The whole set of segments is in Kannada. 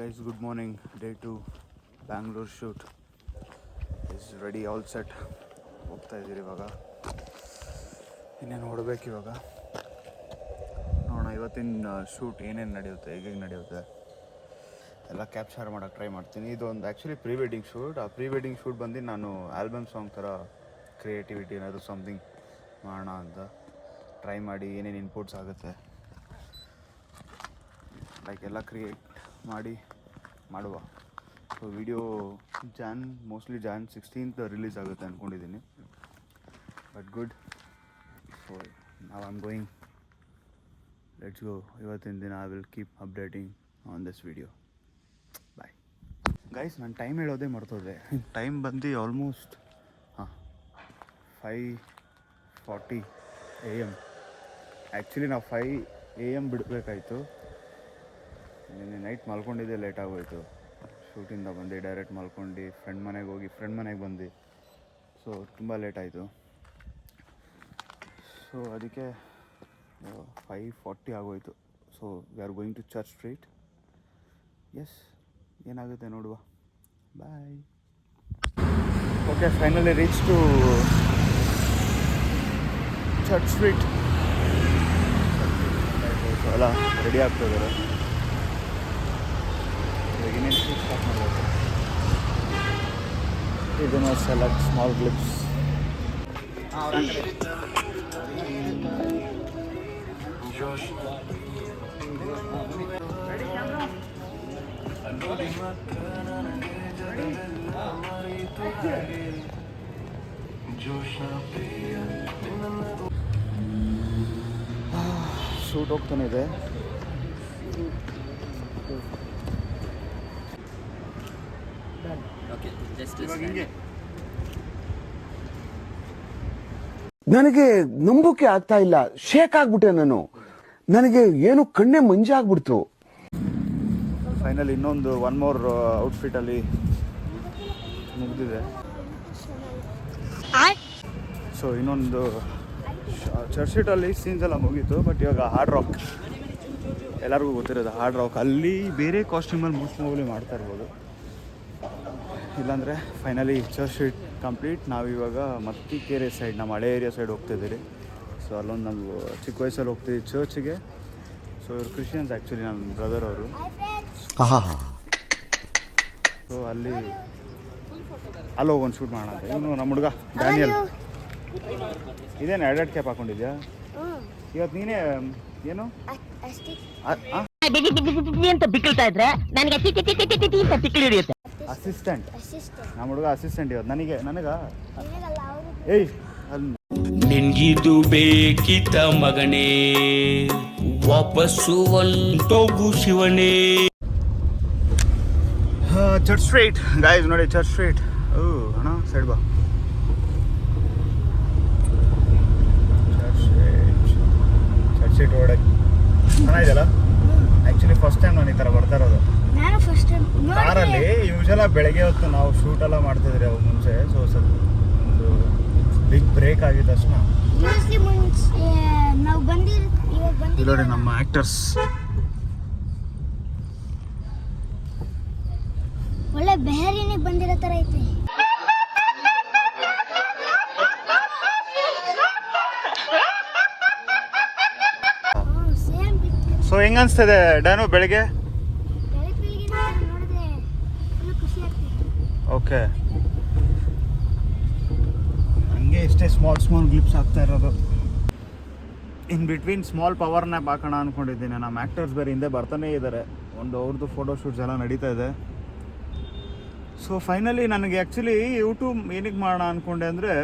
Guys, good morning. Day 2 Bangalore shoot is ready, all set. ಹೋಗ್ತಾ ಇದ್ದೀರಿ ಇವಾಗ. ಇನ್ನೇನು ಹೊಡಬೇಕು ಇವಾಗ. ನೋಡೋಣ ಇವತ್ತಿನ ಶೂಟ್ ಏನೇನು ನಡೆಯುತ್ತೆ, ಹೇಗೆ ನಡೆಯುತ್ತೆ ಎಲ್ಲ ಕ್ಯಾಪ್ಚರ್ ಮಾಡೋಕ್ಕೆ ಟ್ರೈ ಮಾಡ್ತೀನಿ. ಇದು ಒಂದು ಆ್ಯಕ್ಚುಲಿ ಪ್ರೀ ವೆಡ್ಡಿಂಗ್ ಶೂಟ್. ಆ ಪ್ರೀ ವೆಡ್ಡಿಂಗ್ ಶೂಟ್ ಬಂದು ನಾನು ಆಲ್ಬಮ್ ಸಾಂಗ್ ಥರ ಕ್ರಿಯೇಟಿವಿಟಿ ಏನಾದರೂ ಸಮಥಿಂಗ್ ಮಾಡೋಣ ಅಂತ ಟ್ರೈ ಮಾಡಿ ಏನೇನು ಇನ್ಪುಟ್ಸ್ ಆಗುತ್ತೆ ಲೈಕ್ ಎಲ್ಲ ಕ್ರಿಯೇಟ್ ಮಾಡಿ ಮಾಡುವ. So video mostly Jan 16th release ಆಗುತ್ತೆ ಅಂದ್ಕೊಂಡಿದ್ದೀನಿ. But good. ಸೊ ನಾವು I am going. Let's go. ಇವತ್ತಿನ ದಿನ I will keep updating on this video. Bye guys. ನಾನು ಟೈಮ್ ಹೇಳೋದೇ ಮರ್ತೋದೆ. ಟೈಮ್ ಬಂದು ಆಲ್ಮೋಸ್ಟ್ 5:40 AM. ಆ್ಯಕ್ಚುಲಿ ನಾವು 5 AM ಬಿಡಬೇಕಾಯ್ತು. ನಿನ್ನೆ ನೈಟ್ ಮಲ್ಕೊಂಡಿದ್ದೆ, ಲೇಟ್ ಆಗೋಯ್ತು. ಶೂಟಿಂದ ಬಂದು ಡೈರೆಕ್ಟ್ ಮಲ್ಕೊಂಡು ಫ್ರೆಂಡ್ ಮನೆಗೆ ಹೋಗಿ ಫ್ರೆಂಡ್ ಮನೆಗೆ ಬಂದು ಸೊ ತುಂಬ ಲೇಟ್ ಆಯಿತು. ಸೊ ಅದಕ್ಕೆ 5:40 ಆಗೋಯ್ತು. So we are going to Church Street. Yes, ಏನಾಗುತ್ತೆ ನೋಡುವ. Bye. Okay, finally reach to Church Street. ಎಲ್ಲ ರೆಡಿ ಆಗ್ತಿದ್ದಾರೆ. ಇನ್ನೇನು ಶೂಟ್ ಸ್ಟಾರ್ಟ್ ಮಾಡಬೇಕು. ಇದನ್ನು ಸೆಲೆಕ್ಟ್ ಸ್ಮಾಲ್ ಕ್ಲಿಪ್ಸ್. ಶೂಟ್ ಹೋಗ್ತಾನೆ ಇದೆ. ನನಗೆ ನಂಬೋಕೆ ಆಗ್ತಾ ಇಲ್ಲ. ಶೇಕ್ ಆಗ್ಬಿಟ್ಟೆ ನಾನು. ನನಗೆ ಏನು ಕಣ್ಣೆ ಮಂಜಾಗ್ಬಿಡ್ತು. ಫೈನಲ್ ಇನ್ನೊಂದು ಒನ್ ಮೋರ್ ಔಟ್ಫಿಟಲ್ಲಿ ಮುಗಿದಿದೆ. ಸೊ ಇನ್ನೊಂದು ಚರ್ಚ್ ಸ್ಟ್ರೀಟಲ್ಲಿ ಸೀನ್ಸ್ ಎಲ್ಲ ಮುಗೀತು. ಬಟ್ ಇವಾಗ ಹಾರ್ಡ್ ರಾಕ್, ಎಲ್ಲರಿಗೂ ಗೊತ್ತಿರೋದು ಹಾರ್ಡ್ ರಾಕ್. ಅಲ್ಲಿ ಬೇರೆ ಕಾಸ್ಟ್ಯೂಮಲ್ಲಿ ಮೋಸ್ಟ್ಲಿ ಮಾಡ್ತಾ ಇರ್ಬೋದು. ಇಲ್ಲಾಂದರೆ ಫೈನಲಿ ಚರ್ಚ್ ಸ್ಟ್ರೀಟ್ ಕಂಪ್ಲೀಟ್. ನಾವಿವಾಗ ಮತ್ತಿಕೆರೆ ಸೈಡ್, ನಮ್ಮ ಹಳೆ ಏರಿಯಾ ಸೈಡ್ ಹೋಗ್ತಾಯಿದ್ದೀರಿ. ಸೊ ಅಲ್ಲೊಂದು ನಾವು ಚಿಕ್ಕ ವಯಸ್ಸಲ್ಲಿ ಹೋಗ್ತೀವಿ ಚರ್ಚ್ಗೆ. ಸೊ ಇವರು ಕ್ರಿಶ್ಚಿಯನ್ಸ್ ಆ್ಯಕ್ಚುಲಿ, ನನ್ನ ಬ್ರದರ್ ಅವರು. ಸೊ ಅಲ್ಲಿ ಹೋಗೊಂದು ಶೂಟ್ ಮಾಡೋಣ ಅಂತ. ಇವನು ನಮ್ಮ ಹುಡುಗ ಡ್ಯಾನಿಯಲ್. ಇದೇನು ಎರಡೆರಡು ಕ್ಯಾಪ್ ಹಾಕೊಂಡಿದ್ಯಾ ಇವತ್ತು? ನೀನೇ ಏನು ಅಂತ ಬಿಕ್ಕಳ್ತಾ ಇದ್ರೆ ನನಗೆ ಅಸಿಸ್ಟೆಂಟ್. ನಮ್ಮ ಹುಡುಗ ಅಸಿಸ್ಟೆಂಟ್ ಇವತ್ತು ನನಗ ಏಯ್ ನಿನ್ಗಿದು ಬೇಕಿತ ಮಗನೇ, ವಾಪಸ್ಸು ಒಂಟೋಗು ಶಿವನೇ. ಚರ್ಚ್ ಸ್ಟ್ರೀಟ್ ಗಾಯ್ಸ್, ನೋಡಿ ಚರ್ಚ್ ಸ್ಟ್ರೀಟ್. ಅಣ್ಣ ಸೈಡ್ ಬಾ. ಚರ್ಚ್ ಸ್ಟ್ರೀಟ್ ಒಳಗಡೆ ಚೆನ್ನಾಗಿದೆಯಲ್ಲ. ಆ್ಯಕ್ಚುಲಿ ಫಸ್ಟ್ ಟೈಮ್ ನಾನು ಈ ಥರ ಬರ್ತಾ ಇರೋದು ಕಾರಲ್ಲಿ. ಯೂಶಲಾಗಿ ಬೆಳಗ್ಗೆ ಹೊತ್ತು ನಾವು ಶೂಟೆಲ್ಲ ಮಾಡ್ತಿದ್ರಿ ಅವಾಗ ಮುಂಚೆ. ಸೊ ಸ್ವಲ್ಪ ಒಂದು ಬಿಗ್ ಬ್ರೇಕ್ ಆಗಿದ ತಕ್ಷಣ ನೋಡಿ ನಮ್ಮ ಆ್ಯಕ್ಟರ್ಸ್ ಒಳ್ಳೆ ಬೆಹರಿನಿಗೆ ಬಂದಿರೋ ಥರ ಐತೆ. ಸೊ ಹೆಂಗ ಅನ್ಸ್ತದೆ ಡ್ಯಾನು ಬೆಳಗ್ಗೆ? ಓಕೆ, ಹಂಗೆ ಇಷ್ಟೇ ಸ್ಮಾಲ್ ಗ್ಲಿಪ್ಸ್ ಆಗ್ತಾ ಇರೋದು. In between small power nap ಹಾಕೋಣ ಅಂದ್ಕೊಂಡಿದ್ದೀನಿ. ನಮ್ಮ ಆ್ಯಕ್ಟರ್ಸ್ ಬೇರೆ ಹಿಂದೆ ಬರ್ತಾನೇ ಇದ್ದಾರೆ. ಅವ್ರದ್ದು ಫೋಟೋ ಶೂಟ್ಸ್ ಎಲ್ಲ ನಡೀತಾ ಇದೆ. ಸೊ ಫೈನಲಿ ನನಗೆ ಆ್ಯಕ್ಚುಲಿ ಯೂಟ್ಯೂಬ್ ಏನಕ್ಕೆ ಮಾಡೋಣ ಅಂದ್ಕೊಂಡೆ ಅಂದರೆ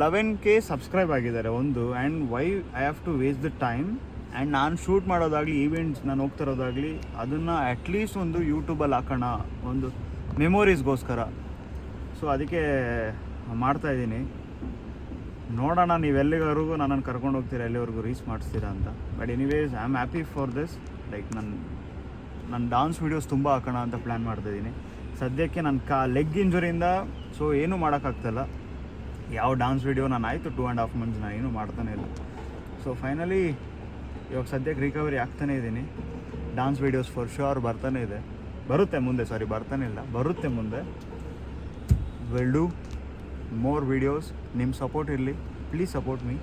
11K ಸಬ್ಸ್ಕ್ರೈಬ್ ಆಗಿದ್ದಾರೆ ಒಂದು. And why I have to waste the time. And ನಾನು ಶೂಟ್ ಮಾಡೋದಾಗಲಿ, ಈವೆಂಟ್ಸ್ ನಾನು ಹೋಗ್ತಿರೋದಾಗಲಿ, ಅದನ್ನು ಅಟ್ಲೀಸ್ಟ್ ಒಂದು ಯೂಟ್ಯೂಬಲ್ಲಿ ಹಾಕೋಣ, ಒಂದು ಮೆಮೊರೀಸ್ಗೋಸ್ಕರ. ಸೊ ಅದಕ್ಕೆ ಮಾಡ್ತಾಯಿದ್ದೀನಿ. ನೋಡೋಣ ನೀವೆಲ್ಲಿವರೆಗೂ ನನ್ನನ್ನು ಕರ್ಕೊಂಡು ಹೋಗ್ತೀರಾ, ಎಲ್ಲಿವರೆಗೂ ರೀಚ್ ಮಾಡಿಸ್ತೀರಾ ಅಂತ. But anyways I am happy for this. Like ನನ್ನ ಡಾನ್ಸ್ ವೀಡಿಯೋಸ್ ತುಂಬ ಹಾಕೋಣ ಅಂತ ಪ್ಲ್ಯಾನ್ ಮಾಡ್ತಾಯಿದ್ದೀನಿ. ಸದ್ಯಕ್ಕೆ ನನ್ನ ಲೆಗ್ ಇಂಜುರಿಯಿಂದ ಸೊ ಏನೂ ಮಾಡೋಕ್ಕಾಗ್ತಾಯಿಲ್ಲ. ಯಾವ ಡಾನ್ಸ್ ವೀಡಿಯೋ ನಾನು ಆಯಿತು 2.5 months ನಾನು ಏನೂ ಮಾಡ್ತಾನೆ ಇಲ್ಲ. ಸೊ ಫೈನಲಿ ಇವಾಗ ಸದ್ಯಕ್ಕೆ ರಿಕವರಿ ಆಗ್ತಾನೇ ಇದ್ದೀನಿ. ಡಾನ್ಸ್ ವೀಡಿಯೋಸ್ ಫಾರ್ ಶ್ಯೂರ್ ಬರ್ತಾನೆ ಇದೆ. ಬರುತ್ತೆ ಮುಂದೆ, ಸಾರಿ ಬರ್ತಾನೆ ಇಲ್ಲ, ಬರುತ್ತೆ ಮುಂದೆ. Will do more videos. ನಿಮ್ಮ ಸಪೋರ್ಟ್ ಇರಲಿ, ಪ್ಲೀಸ್ ಸಪೋರ್ಟ್ ಮೀ.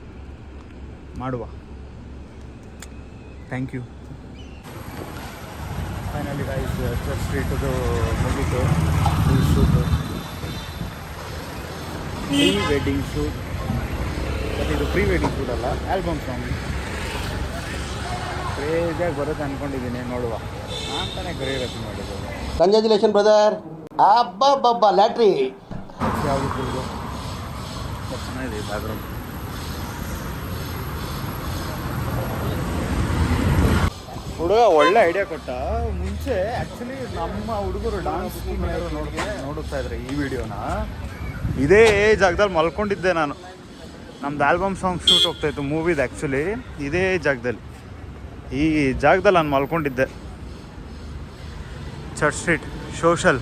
ಮಾಡುವ. Thank you. Finally guys, Church ಸ್ಟ್ರೀಟದು ಮುಗೀತು. Full shoot, pre wedding shoot. But ಇದು ಪ್ರೀ ವೆಡ್ಡಿಂಗ್ ಶೂಟ್ ಅಲ್ಲ, ಆಲ್ಬಮ್ ಸಾಂಗ್. ಕ್ರೇಜಿಯಾಗಿ ಬರುತ್ತೆ ಅಂದ್ಕೊಂಡಿದ್ದೀನಿ, ನೋಡುವ. ನಾನು ತಾನೇ ಕೊರಿಯೋಗ್ರಫಿ ಮಾಡಿದ್ದು. Congratulation brother. ಅಬ್ಬಬ್ಬಬ್ಬ ಲ್ಯಾಟ್ರಿ. ಯಾವುದು ಕುಡಿದು ಚೆನ್ನಾಗಿದೆ ಬ್ಯಾಕ್ಗ್ರೌಂಡ್. ಹುಡುಗ ಒಳ್ಳೆ ಐಡಿಯಾ ಕೊಟ್ಟ. ಮುಂಚೆ ಆ್ಯಕ್ಚುಲಿ ನಮ್ಮ ಹುಡುಗರು ಡಾನ್ಸ್ ಟೀಮ್ ನೋಡುತ್ತಾ ಇದ್ರೆ ಈ ವಿಡಿಯೋನ, ಇದೇ ಜಾಗದಲ್ಲಿ ಮಲ್ಕೊಂಡಿದ್ದೆ ನಾನು. ನಮ್ದು ಆಲ್ಬಮ್ ಸಾಂಗ್ ಶೂಟ್ ಹೋಗ್ತಾಯಿತ್ತು ಮೂವಿದು. ಆ್ಯಕ್ಚುಲಿ ಇದೇ ಜಾಗದಲ್ಲಿ, ಈ ಜಾಗದಲ್ಲಿ ನಾನು ಮಲ್ಕೊಂಡಿದ್ದೆ. Church Street social.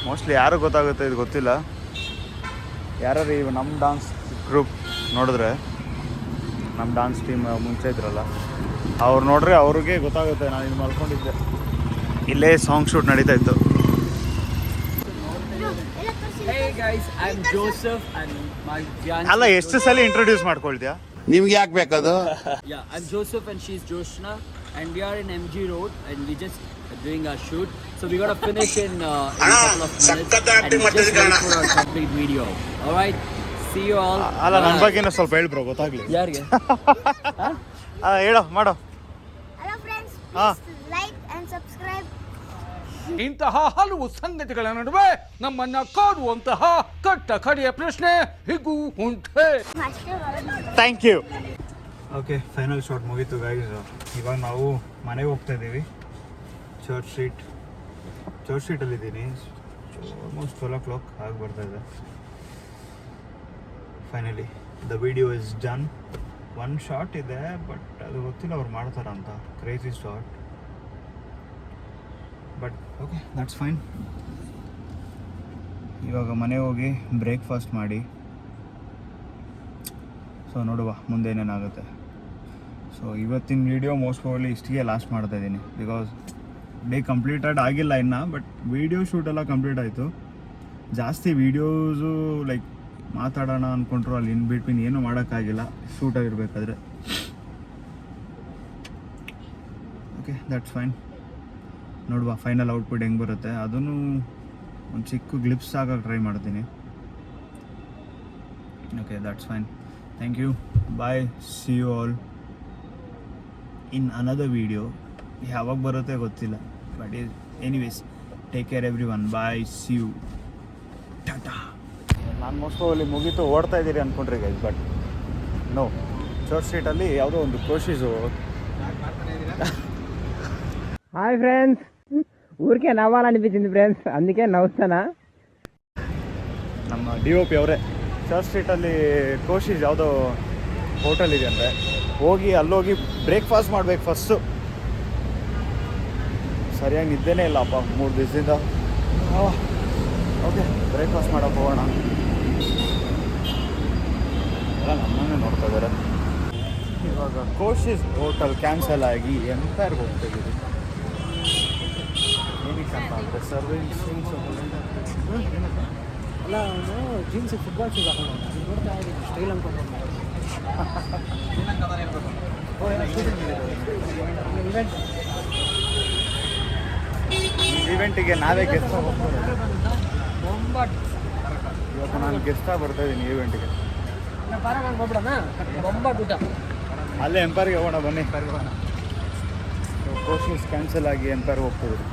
ಮೋಸ್ಟ್ಲಿ ಯಾರು ಗೊತ್ತಾಗುತ್ತೆ ಇದು ಗೊತ್ತಿಲ್ಲ. ಯಾರು ಇವು ನಮ್ಮ ಡಾನ್ಸ್ ಗ್ರೂಪ್ ನೋಡಿದ್ರೆ, ನಮ್ಮ ಡಾನ್ಸ್ ಟೀಮ್ ಮುಂಚೆ ಇದ್ರಲ್ಲ ಅವ್ರು ನೋಡ್ರೆ ಅವ್ರಿಗೆ ಗೊತ್ತಾಗುತ್ತೆ ನಾನು ಇದು ಮಲ್ಕೊಂಡಿದ್ದೆ. ಇಲ್ಲೇ ಸಾಂಗ್ ಶೂಟ್ ನಡೀತಾ ಇತ್ತು. ಅಲ್ಲ, ಎಷ್ಟು ಸಲ ಇಂಟ್ರೊಡ್ಯೂಸ್ ಮಾಡ್ಕೊಳ್ತೀಯಾ? ನಿಮ್ಗೆ ಯಾಕೆ ಬೇಕದು? Yeah, I'm Joseph and she's Joshna, and we are in MG Road and we just doing our shoot. So we gotta finish in a couple of minutes and just wait for our complete video. All right, see you all. ಅಲ್ಲ, ನನ್ನ ಬಗ್ಗೆನೂ ಸ್ವಲ್ಪ ಹೇಳ್ಬ್ರೋ, ಗೊತ್ತಾಗ್ಲಿ. ಯಾರಿಗೆ? ಹೇಳೋ, ಮಾಡೋ. ಹಲೋ ಫ್ರೆಂಡ್ಸ್, ಹಾಂ, ಲೈಕ್ ಅಂಡ್ ಸಬ್ಸ್ಕ್ರೈಬ್. ಇಂತಹ ಹಲವು ಸಂಗತಿಗಳ ನಡುವೆ ನಮ್ಮನ್ನ ಕಾಡುವಂತಹ ಕಟ್ಟ ಕಡೆಯ ಪ್ರಶ್ನೆ ಹೀಗೂ ಉಂಟೆ. ಅಷ್ಟೇ ಬರೋದು. Thank you. Okay, final shot ಮುಗೀತು ಗೈಸ್. ಇವಾಗ ನಾವು ಮನೆಗೆ ಹೋಗ್ತಾ ಇದ್ದೀವಿ. ಚರ್ಚ್ ಸ್ಟ್ರೀಟಲ್ಲಿದ್ದೀನಿ. ಆಲ್ಮೋಸ್ಟ್ 12 o'clock ಆಗಿ ಬರ್ತಾಯಿದೆ. Finally the video is done. One shot ಇದೆ, ಬಟ್ ಅದು ಗೊತ್ತಿಲ್ಲ ಅವ್ರು ಮಾಡ್ತಾರಂತ. Crazy shot, but okay, that's fine. ಇವಾಗ ಮನೆಗೆ ಹೋಗಿ ಬ್ರೇಕ್ಫಾಸ್ಟ್ ಮಾಡಿ, ಸೊ ನೋಡುವ ಮುಂದೆ ಏನೇನಾಗುತ್ತೆ. ಸೊ ಇವತ್ತಿನ ವೀಡಿಯೋ ಮೋಸ್ಟ್ ಪ್ರಾಬಬ್ಲಿ ಇಷ್ಟಿಗೆ ಲಾಸ್ಟ್ ಮಾಡ್ತಾಯಿದ್ದೀನಿ. ಬಿಕಾಸ್ ಡೇ ಕಂಪ್ಲೀಟೆಡ್ ಆಗಿಲ್ಲ ಇನ್ನು, ಬಟ್ ವೀಡಿಯೋ ಶೂಟೆಲ್ಲ ಕಂಪ್ಲೀಟ್ ಆಯಿತು. ಜಾಸ್ತಿ ವೀಡಿಯೋಸು ಲೈಕ್ ಮಾತಾಡೋಣ ಅಂದ್ಕೊಂಡ್ರು, ಅಲ್ಲಿ ಇನ್ ಬಿಟ್ವೀನ್ ಏನೂ ಮಾಡೋಕ್ಕಾಗಿಲ್ಲ ಶೂಟಾಗಿರ್ಬೇಕಾದ್ರೆ. Okay, that's fine. ನೋಡುವ ಫೈನಲ್ ಔಟ್ಪುಟ್ ಹೆಂಗೆ ಬರುತ್ತೆ. ಅದನ್ನು ಒಂದು ಚಿಕ್ಕ ಗ್ಲಿಪ್ಸ್ ಆಗೋಕ್ಕೆ ಟ್ರೈ ಮಾಡ್ತೀನಿ. Okay, that's fine. Thank you. Bye. See you all in another video. ಯಾವಾಗ ಬರುತ್ತೆ ಗೊತ್ತಿಲ್ಲ, but anyways, take care everyone. Bye, see you, ಟಾಟಾ. ನಾನು ಮೋಸ್ಟು ಅಲ್ಲಿ ಮುಗೀತು ಓಡ್ತಾ ಇದ್ದೀರಿ ಅಂದ್ಕೊಂಡ್ರಿ ಗೈಸ್, ಬಟ್ ನೋ. ಚರ್ಚ್ ಸ್ಟ್ರೀಟಲ್ಲಿ ಯಾವುದೋ ಒಂದು ಕೋಶಿಸು. హాయ్ ఫ్రెండ్స్, ఊరికే నవ్వాలనిపించింది ఫ్రెండ్స్, అందుకే నవ్వుతానా. ನಮ್ಮ DOP ಅವರೇ ಚರ್ಚ್ ಸ್ಟ್ರೀಟಲ್ಲಿ ಕೋಶಿಸ್ ಯಾವುದೋ ಹೋಟೆಲ್ ಇದೆ ಅಂದರೆ, ಹೋಗಿ ಅಲ್ಲೋಗಿ ಬ್ರೇಕ್ಫಾಸ್ಟ್ ಮಾಡಬೇಕು ಫಸ್ಟು. ಸರಿಯಾಗಿ ನಿದ್ದೆನೇ ಇಲ್ಲಪ್ಪ 3 ದಿವಸದಿಂದ. ಓಕೆ, ಬ್ರೇಕ್ಫಾಸ್ಟ್ ಮಾಡೋಕೆ ಹೋಗೋಣ. ಎಲ್ಲ ನಮ್ಮನ್ನೇ ನೋಡ್ತಾ ಇದ್ದಾರೆ. ಇವಾಗ ಕೋಶಿಸ್ ಹೋಟೆಲ್ ಕ್ಯಾನ್ಸಲ್ ಆಗಿ ಎಂಪೈರ್ಗೆ ಹೋಗ್ತಾಯಿದ್ದೀವಿ. ಏನಕ್ಕೆ ಅಂತ ಅಂದರೆ ಸರ್ವಿಂಗ್ಸ್ ಅಲ್ಲ, ಅವನು ಜೀನ್ಸ್ ಫುಟ್ಬಾಲ್ ಶೂಸ್ ಹಾಕೊಂಡು ನೋಡ್ತಾ ಇದ್ದೀನಿ, ಸ್ಟೈಲ್ ಅನ್ಕೊಂಡು. ಈವೆಂಟಿಗೆ ನಾವೇ ಗೆಸ್ಟ್ ಹೋಗ್ಬೋದು. ಇವತ್ತು ನಾನು ಗೆಸ್ಟಾಗಿ ಬರ್ತಾಯಿದ್ದೀನಿ ಈವೆಂಟಿಗೆ. ಅಲ್ಲೇ ಎಂಪೈರ್ಗೆ ಹೋಗೋಣ, ಬನ್ನಿ. ಎಂಪೈರ್ಗೆ ಹೋಗೋಣ. ಕೋರ್ಸಸ್ ಕ್ಯಾನ್ಸಲ್ ಆಗಿ ಎಂಪೈರ್ಗೆ ಹೋಗ್ತಿದ್ರು.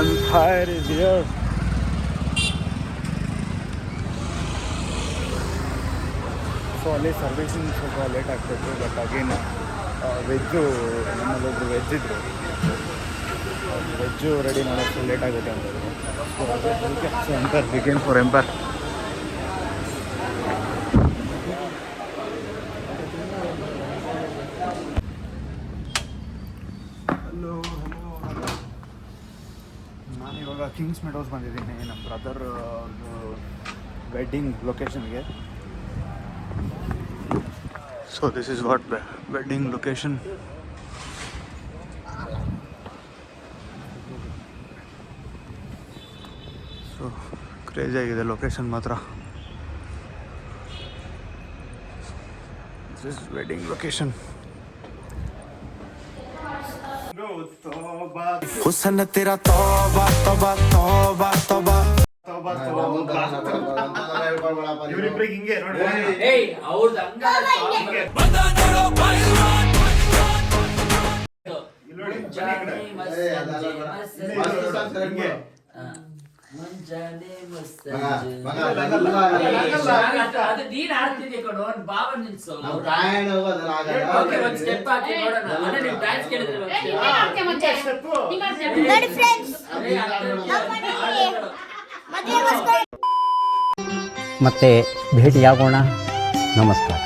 Empire is here. ಸೊ ಅಲ್ಲಿ ಸರ್ವಿಸಿಂಗ್ ಸ್ವಲ್ಪ ಲೇಟ್ ಆಗ್ತಾಯಿತ್ತು, ಬಟ್ ಅಗೇನ್ ವೆಜ್ಜು, ನಮ್ಮಲ್ಲೊಬ್ರು ವೆಜ್ ಇದ್ದರು, ವೆಜ್ಜು ರೆಡಿ ಮಾಡೋಕ್ಕೆ ಲೇಟ್ ಆಗುತ್ತೆ ಅಂತಿದ್ರು. So Empire, weekend for Empire. ನಾನಿವಾಗ ಕಿಂಗ್ಸ್ ಮೆಡೋಸ್ ಬಂದಿದ್ದೀನಿ, ನಮ್ಮ ಬ್ರದರ್ ವೆಡ್ಡಿಂಗ್ ಲೊಕೇಶನ್ಗೆ. So this is what wedding location. Crazy ಆಗಿದೆ ಲೊಕೇಶನ್ ಮಾತ್ರ. This is wedding location. ಹುಸನ್ ತೆರಾ ತೌಬಾ ತೌಬಾ ತೌಬಾ ತೌಬಾ. ಇವರಿಬ್ರಿಗೆ ಹಿಂಗೆ ನೋಡಿ. ಏಯ್ ಅವ್ರದ್ದು ಹಂಗಲ್ಲ ಮುಂಜಾನೆ ಅದು ನೀನ್ ಆಡ್ತಿದ್ಯ ಕಣೋ ಬಾಬಾ ನಿಲ್ಸು. ಓಕೆ ಒಂದ್ ಸ್ಟೆಪ್ ಹಾಕಿ ನೋಡೋಣ. ಅದೇ ನೀವು ಡ್ಯಾನ್ಸ್ ಕೇಳಿದ್ರೆ ನೋಡಿ ಫ್ರೆಂಡ್ಸ್, ಮತ್ತೆ ಭೇಟಿಯಾಗೋಣ. ನಮಸ್ಕಾರ.